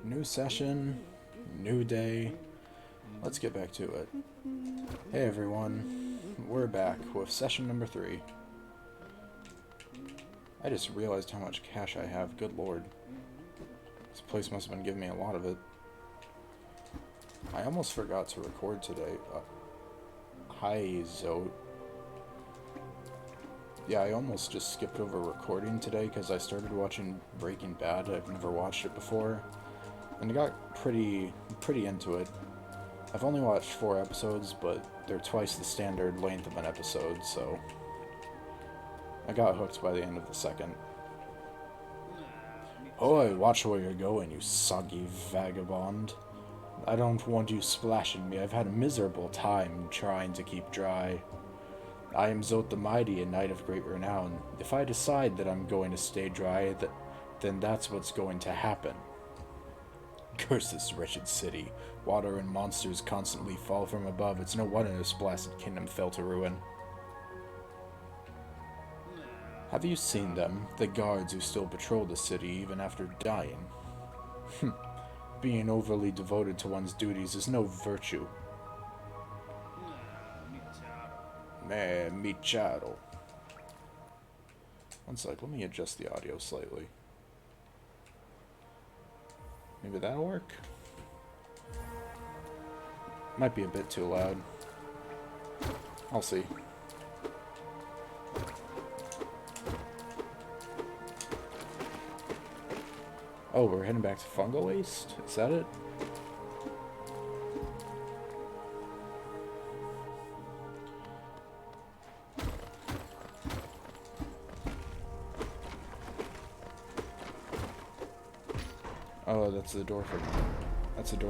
New session, new day. Let's get back to it. Hey everyone, we're back with session number 3. I just realized how much cash I have, good lord. This place must have been giving me a lot of it. I almost forgot to record today. Hi, Zote. Yeah, I almost just skipped over recording today because I started watching Breaking Bad. I've never watched it before. And I got pretty into it. I've only watched 4 episodes, but they're twice the standard length of an episode, so I got hooked by the end of the second. Oi, watch where you're going, you soggy vagabond. I don't want you splashing me. I've had a miserable time trying to keep dry. I am Zote the Mighty, a knight of great renown. If I decide that I'm going to stay dry, then that's what's going to happen. Curse this wretched city. Water and monsters constantly fall from above. It's no wonder this blasted kingdom fell to ruin. Have you seen them, the guards who still patrol the city even after dying? Being overly devoted to one's duties is no virtue. Mi chiaro. One sec, let me adjust the audio slightly. Maybe that'll work? Might be a bit too loud. I'll see. Oh, we're heading back to fungal waste? Is that it? Oh, that's the door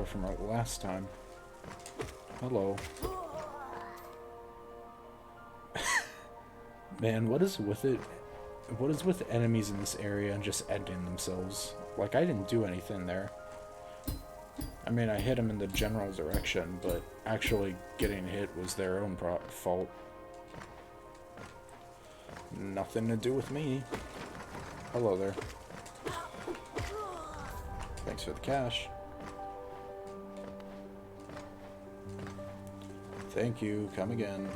from our last time. Hello. Man, what is with it? What is with enemies in this area and just ending themselves? Like, I didn't do anything there. I mean, I hit them in the general direction, but actually getting hit was their own fault. Nothing to do with me. Hello there. Thanks for the cash. Thank you. Come again.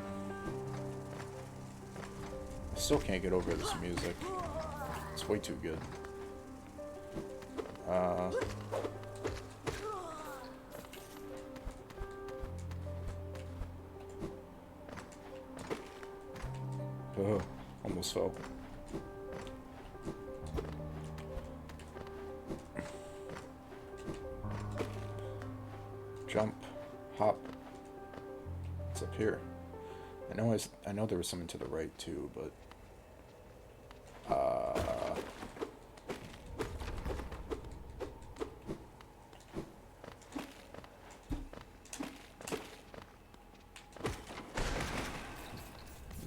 I still can't get over this music. It's way too good. Oh, almost fell. Jump, hop. It's up here. I know there was something to the right too, but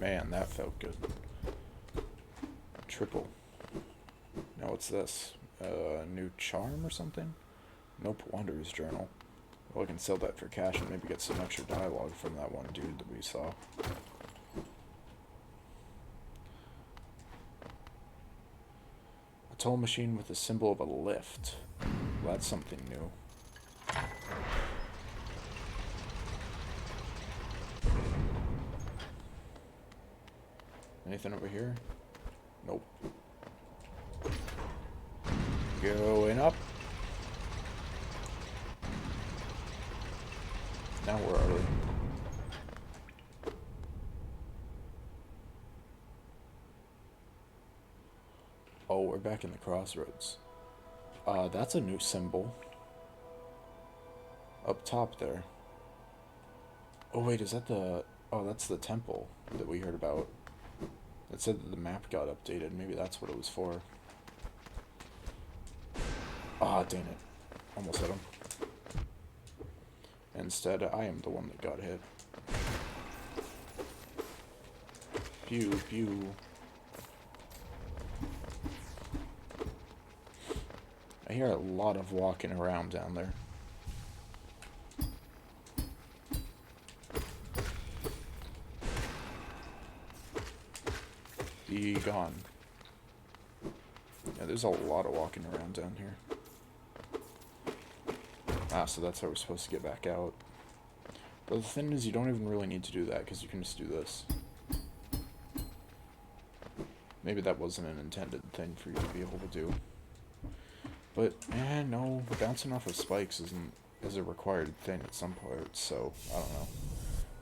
man, that felt good. Triple. Now what's this? New charm or something? Nope, Wanderer's Journal. Well, I can sell that for cash and maybe get some extra dialogue from that one dude that we saw. A toll machine with the symbol of a lift. Well, that's something new. Anything over here? Nope. Going up. Now where are we? Oh, we're back in the crossroads. That's a new symbol. Up top there. Oh wait, is that the... Oh, that's the temple that we heard about. It said that the map got updated. Maybe that's what it was for. Ah, dang it. Almost hit him. Instead, I am the one that got hit. Pew, pew. I hear a lot of walking around down there. Be gone. Yeah, there's a lot of walking around down here. Ah, so that's how we're supposed to get back out. But the thing is, you don't even really need to do that, because you can just do this. Maybe that wasn't an intended thing for you to be able to do. But, no, bouncing off of spikes is a required thing at some parts, so, I don't know.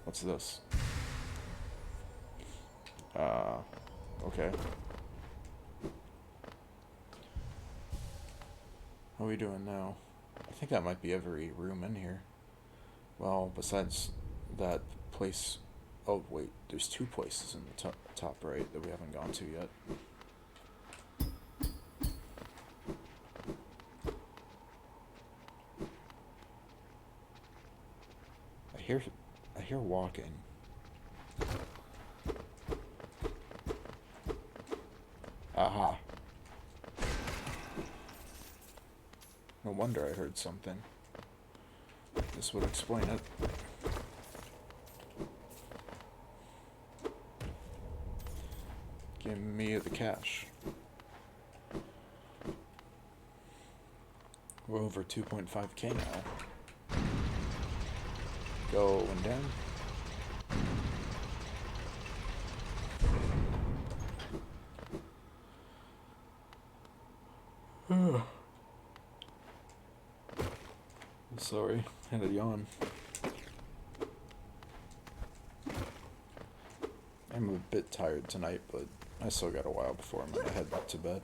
What's this? Okay. How are we doing now? I think that might be every room in here. Well, besides that place... Oh, wait, there's 2 places in the top right that we haven't gone to yet. I hear walking. Aha. No wonder I heard something. This would explain it. Give me the cash. We're over 2.5k now. Going down. Sorry, had a yawn. I'm a bit tired tonight, but I still got a while before I'm gonna head back to bed.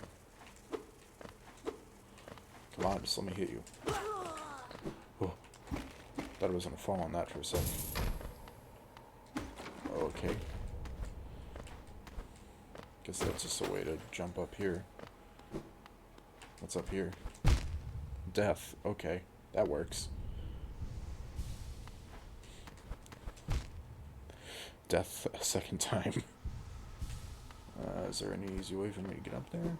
Come on, just let me hit you. Oh, thought I was gonna fall on that for a second. Okay. Guess that's just a way to jump up here. What's up here? Death. Okay, that works. Death a second time. Is there any easy way for me to get up there?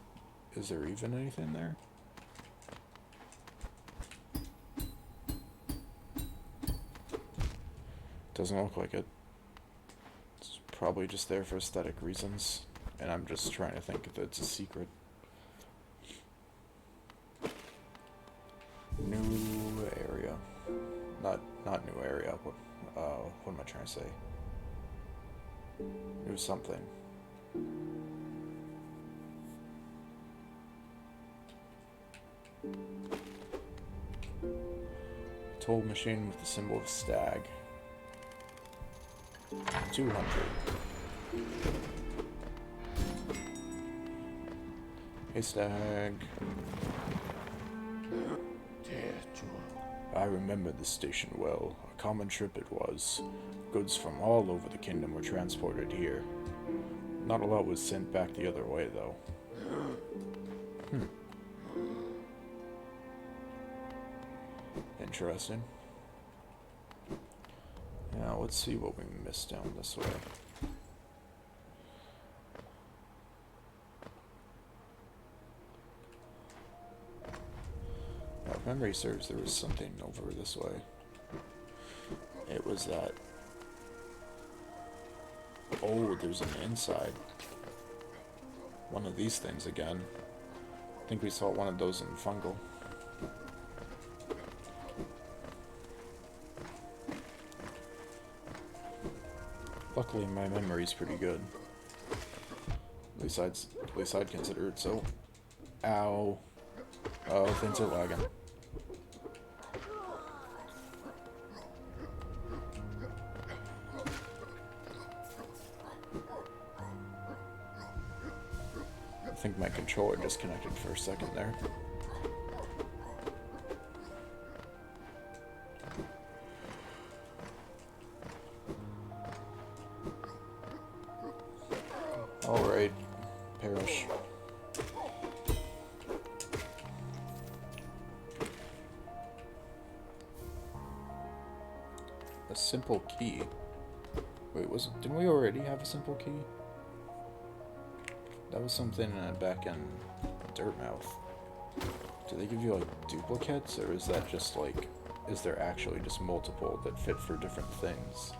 Is there even anything there? Doesn't look like it. It's probably just there for aesthetic reasons, and I'm just trying to think if it's a secret. New area. Not new area. What am I trying to say? New something. Toll machine with the symbol of stag. 200. Hey, stag. I remember this station well. A common trip it was. Goods from all over the kingdom were transported here. Not a lot was sent back the other way, though. Interesting. Now, let's see what we missed down this way. Now, if memory serves, there was something over this way. It was that... Oh, there's an inside. One of these things again. I think we saw one of those in Fungal. Luckily, my memory's pretty good. At least I'd consider it so. Ow. Oh, things are lagging. I think my controller disconnected for a second there. Alright, perish. A simple key. Wait, didn't we already have a simple key? That was something back in Dirtmouth. Do they give you like duplicates, or is that just like, is there actually just multiple that fit for different things?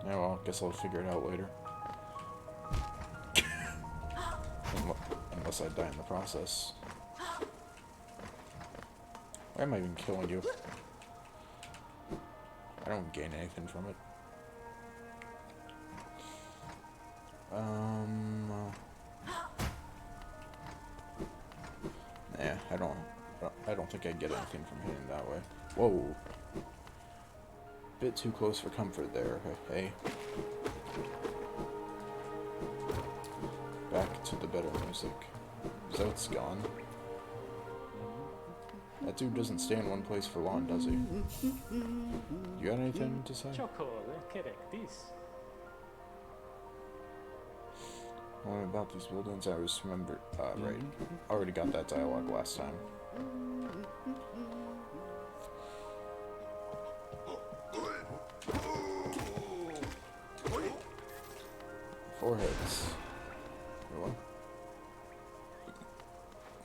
Yeah, well, I guess I'll figure it out later. Unless I die in the process. Why am I even killing you? I don't gain anything from it. Nah, I don't think I get anything from hitting that way. Whoa. Bit too close for comfort there, hey. Back to the better music. Zote's gone. That dude doesn't stay in one place for long, does he? You got anything to say? What about these buildings? I just remember. Right. Already got that dialogue last time. Foreheads. What?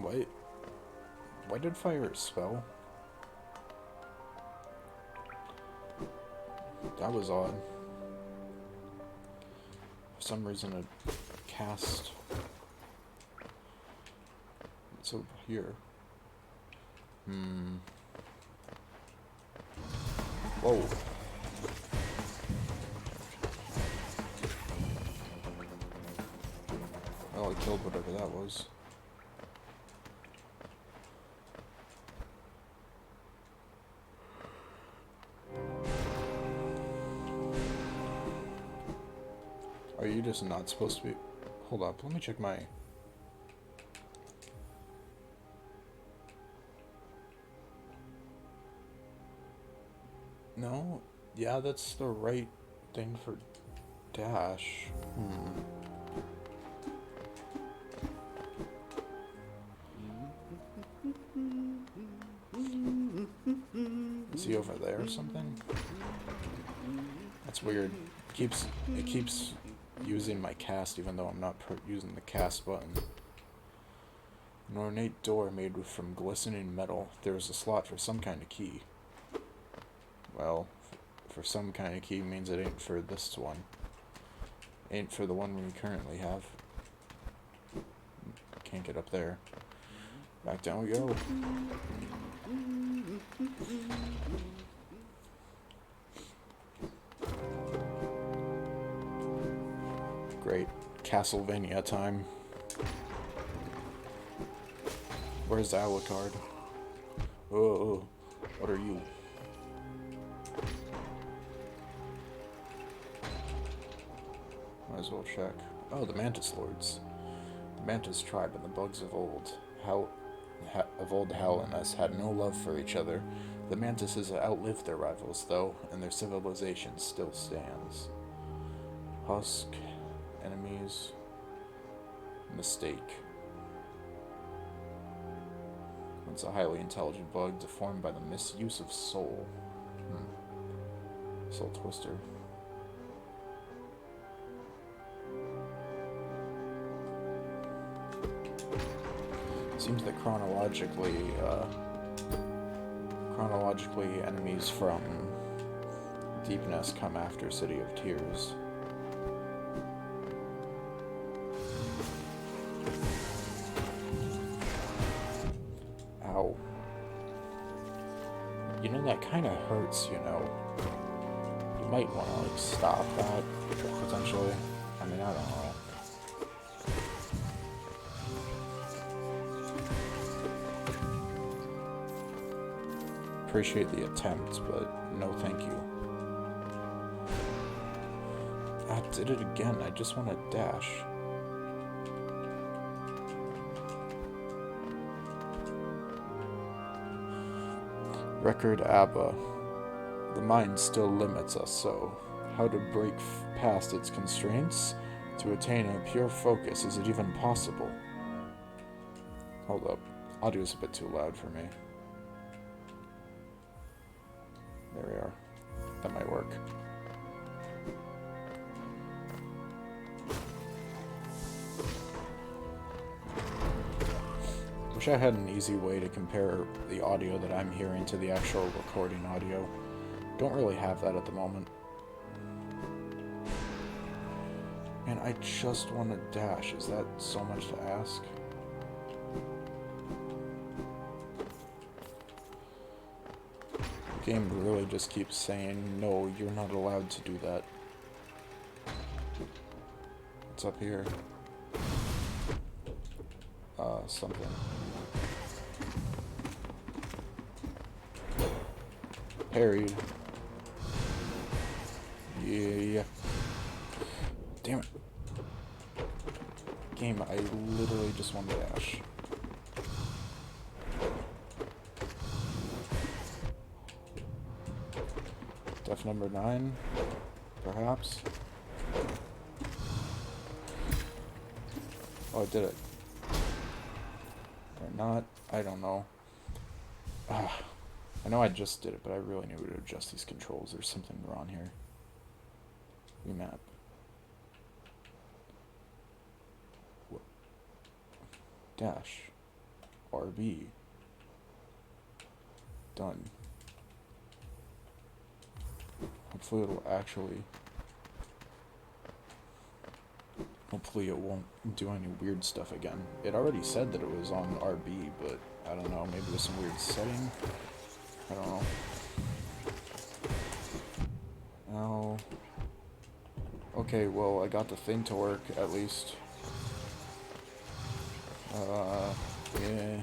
Wait. Why did fire spell? That was odd. For some reason it cast. It's over here. Whoa. Well, I killed whatever that was. Are you just not supposed to be... Hold up, let me check my... No? Yeah, that's the right thing for dash. Is he over there or something? That's weird. It keeps using my cast even though I'm not using the cast button. An ornate door made from glistening metal. There is a slot for some kind of key. Well, for some kind of key means it ain't for this one. Ain't for the one we currently have. Can't get up there. Back down we go. Great. Castlevania time. Where's Alucard? Oh, what are you? Might as well check. Oh, the Mantis Lords. The Mantis tribe and the bugs of old Hell and us had no love for each other. The Mantises outlived their rivals, though, and their civilization still stands. Husk, enemies, mistake. It's a highly intelligent bug deformed by the misuse of soul. Soul Twister. Seems that chronologically, enemies from Deepness come after City of Tears. Ow. You know, that kind of hurts, you know. You might want to, like, stop that, potentially. I mean, I don't know. Appreciate the attempt, but no thank you. I did it again. I just want to dash. Record ABBA. The mind still limits us, so how to break past its constraints to attain a pure focus? Is it even possible? Hold up. Audio's a bit too loud for me. There we are. That might work. Wish I had an easy way to compare the audio that I'm hearing to the actual recording audio. Don't really have that at the moment. And I just want to dash. Is that so much to ask? Game really just keeps saying, no, you're not allowed to do that. What's up here? Something. Parried. Yeah. Damn it. Game, I literally just want to dash. Def number 9, perhaps. Oh, I did it. Or not, I don't know. I know I just did it, but I really need to adjust these controls. There's something wrong here. Remap. What? Dash. RB. Done. Hopefully it'll actually... Hopefully it won't do any weird stuff again. It already said that it was on RB, but I don't know, maybe with some weird setting? I don't know. Now... Okay, well, I got the thing to work, at least. Yeah.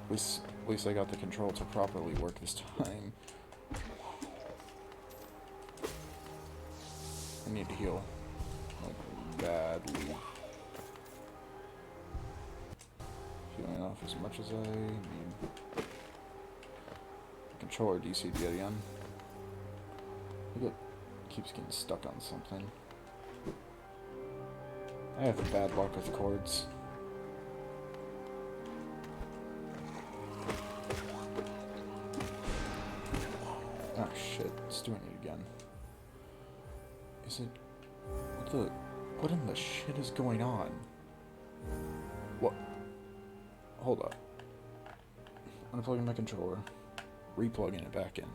At least I got the control to properly work this time. I need to heal. Like, badly. Healing off as much as I need. Controller DC'd yet again. I think it keeps getting stuck on something. I have bad luck with cords. Oh shit, it's doing it again. Is it... What in the shit is going on? What? Hold up. Unplugging my controller. Replugging it back in.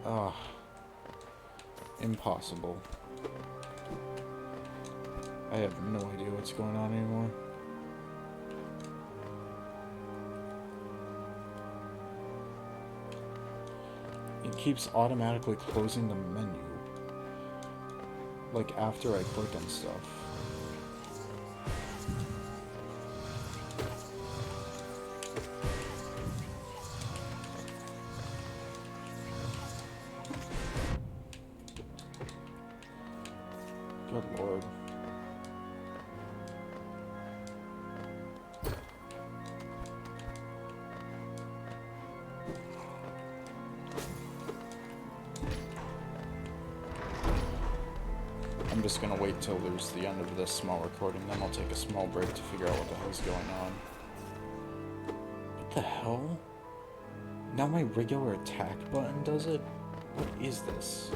Ah. Impossible. I have no idea what's going on anymore. It keeps automatically closing the menu. Like after I click and stuff. Good lord. I'm just gonna wait till there's the end of this small recording, then I'll take a small break to figure out what the hell's going on. What the hell? Now my regular attack button does it? What is this?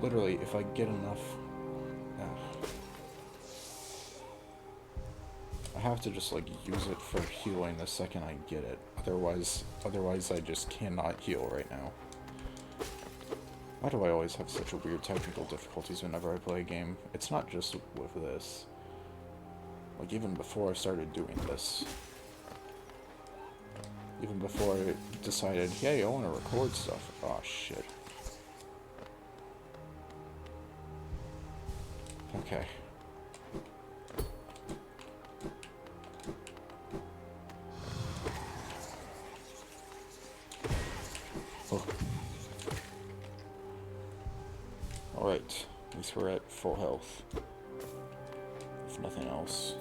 Literally, if I get enough... I have to just, like, use it for healing the second I get it. Otherwise I just cannot heal right now. Why do I always have such a weird technical difficulties whenever I play a game? It's not just with this. Like, even before I started doing this. Even before I decided, hey, I want to record stuff. Oh, shit. Okay. Oh. Alright, at least we're at full health. If nothing else.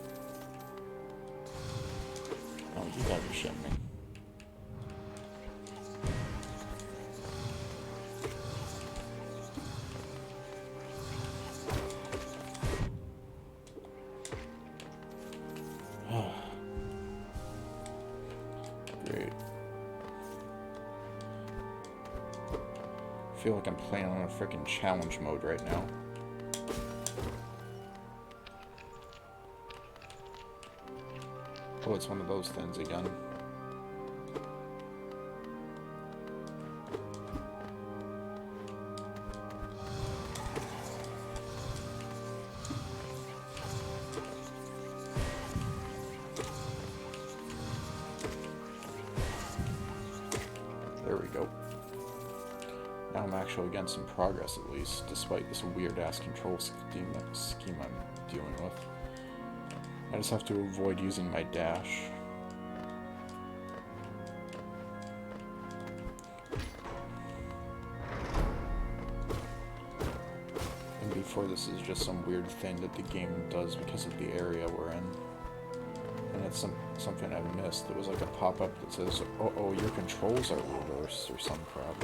Oh, you gotta be shitting me. Great. I feel like I'm playing on a freaking challenge mode right now. Oh, it's one of those things again. There we go. Now I'm actually getting some progress at least, despite this weird-ass control scheme I'm dealing with. I just have to avoid using my dash. And before this is just some weird thing that the game does because of the area we're in. And it's something I've missed. There was like a pop-up that says, oh, your controls are reversed or some crap.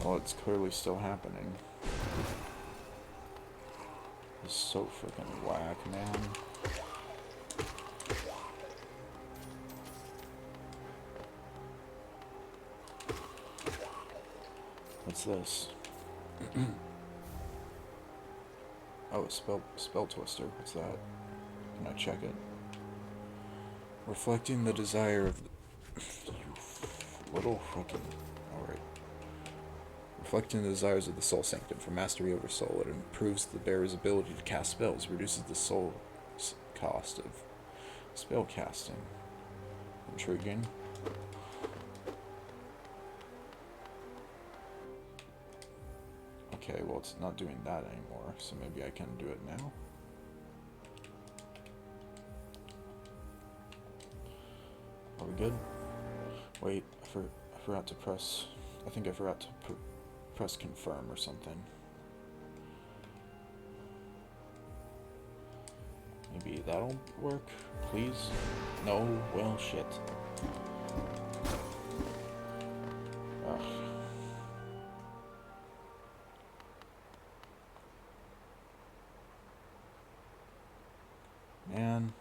Well, it's clearly still happening. It's so freaking whack, man. What's this? Oh, spell twister. What's that? Can I check it? Reflecting the desire of the you little fucking. Alright. Reflecting the desires of the soul sanctum for mastery over soul. It improves the bearer's ability to cast spells, reduces the soul cost of spell casting. Intriguing. Okay, well it's not doing that anymore, so maybe I can do it now. Are we good? Wait, I forgot to press. I think I forgot to press confirm or something. Maybe that'll work, please? No? Well, shit. Ugh. Man.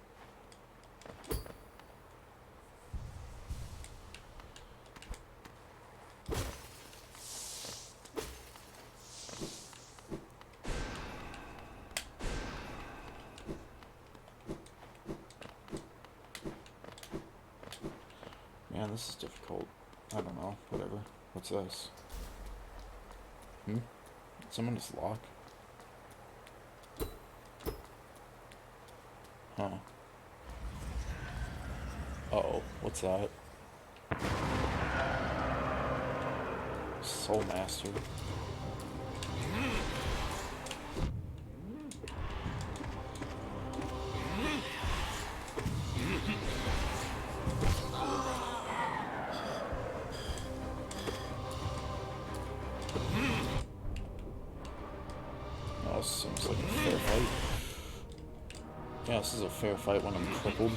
Man, this is difficult. I don't know. Whatever. What's this? Did someone just lock? Huh. Uh-oh. What's that? Soul Master. Oh, seems like a fair fight. Yeah, this is a fair fight when I'm crippled.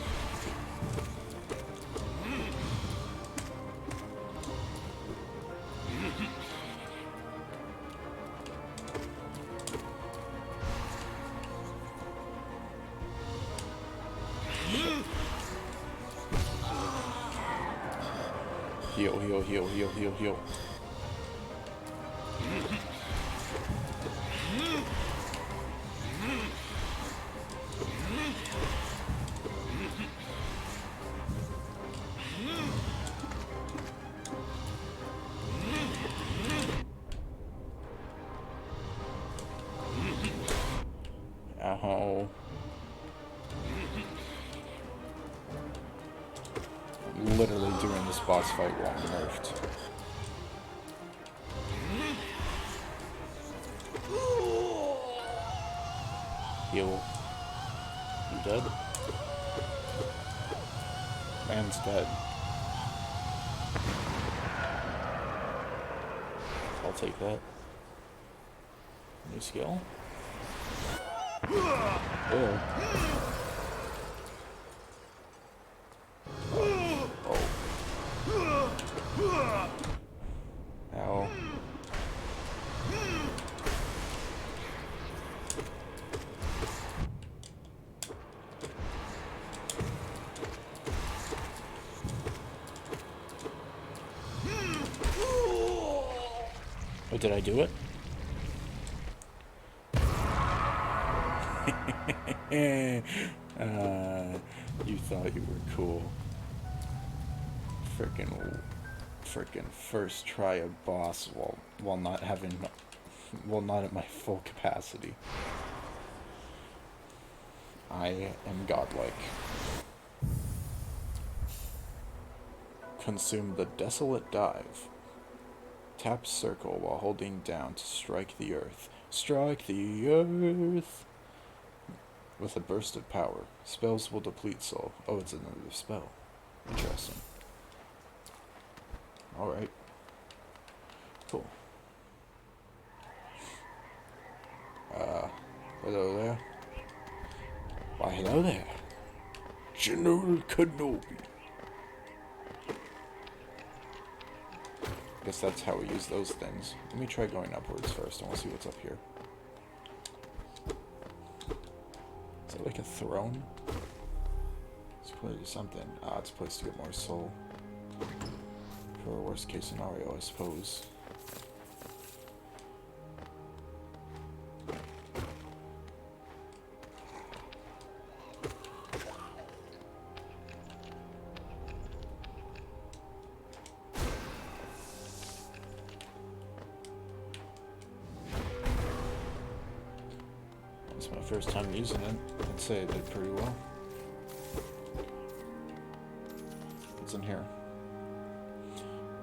Heal, heal, heal, heal, heal, heal. Ow. I'm literally doing this boss fight while I'm nerfed. Heal. You dead? Man's dead. I'll take that. New skill? Oh. Ow. Oh, did I do it? You thought you were cool. Frickin' first try a boss while not having Well, not at my full capacity. I am godlike. Consume the Desolate Dive. Tap circle while holding down to strike the earth. Strike the earth! With a burst of power. Spells will deplete soul. Oh, it's another spell. Interesting. Alright. Cool. Hello there. Why, hello there. General Kenobi. Guess that's how we use those things. Let me try going upwards first, and we'll see what's up here. Is it like a throne? It's clearly something. Ah, it's a place to get more soul. For a worst case scenario, I suppose. It's my first time using it. I'd say I did pretty well. What's in here?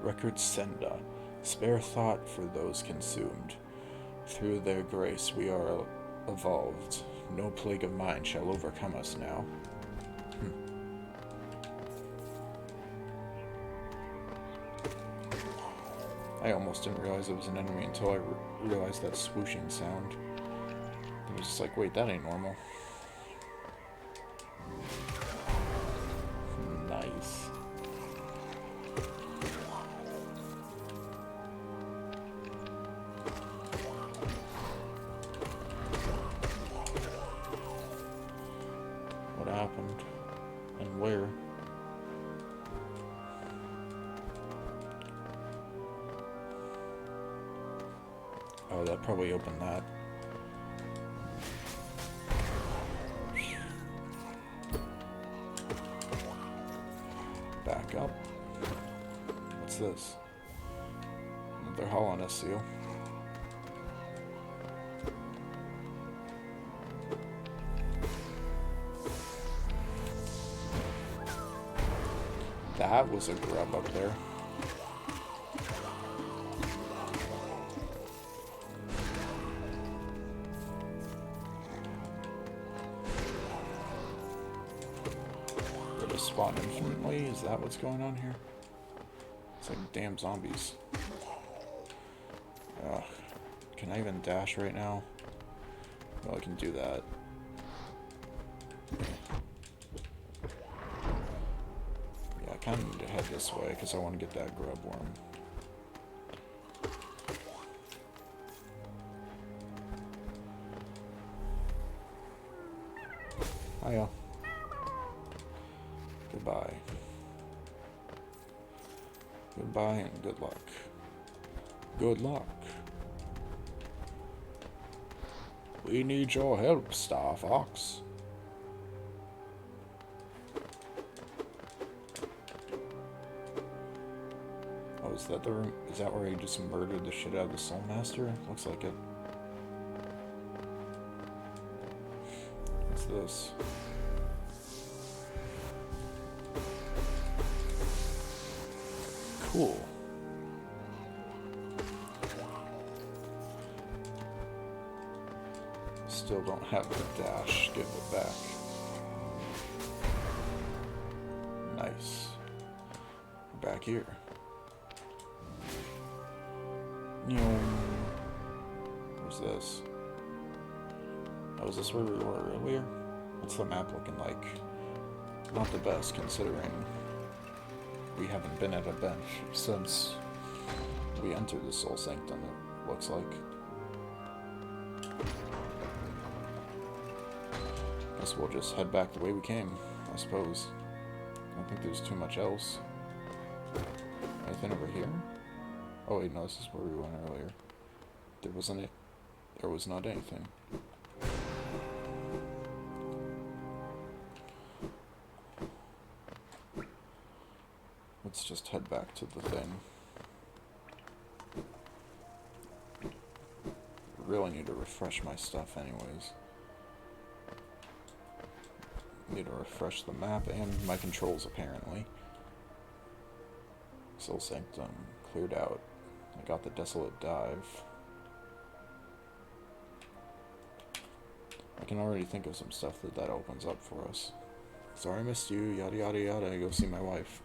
Record Senda. Spare thought for those consumed. Through their grace we are evolved. No plague of mine shall overcome us now. I almost didn't realize it was an enemy until I realized that swooshing sound. I was just like, wait, that ain't normal. Nice. What happened? And where? Oh, that probably opened that. Back up. What's this? Another hollowness seal. That was a grub up there. Spawn infinitely? Is that what's going on here? It's like damn zombies. Ugh. Can I even dash right now? Well, I can do that. Yeah, I kind of need to head this way because I want to get that grub worm. Hiya. Goodbye. Goodbye and good luck. Good luck. We need your help, Star Fox. Oh, is that the room? Is that where he just murdered the shit out of the Soul Master? Looks like it. What's this? Cool. Still don't have the dash. Give it back. Nice. We're back here. Where's this? Oh, is this where we were earlier? What's the map looking like? Not the best, considering we haven't been at a bench since we entered the Soul Sanctum, it looks like. Guess we'll just head back the way we came, I suppose. I don't think there's too much else. Anything over here? Oh wait, no, this is where we went earlier. There was not anything. Let's just head back to the thing. really need to refresh my stuff anyways. Need to refresh the map and my controls, apparently. Soul Sanctum cleared out. I got the Desolate Dive. I can already think of some stuff that opens up for us. Sorry I missed you, yada yada yada, go see my wife.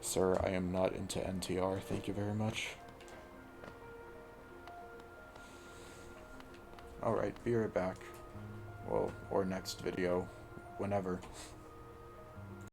Sir, I am not into NTR, thank you very much. Alright, be right back. Well, or next video, whenever.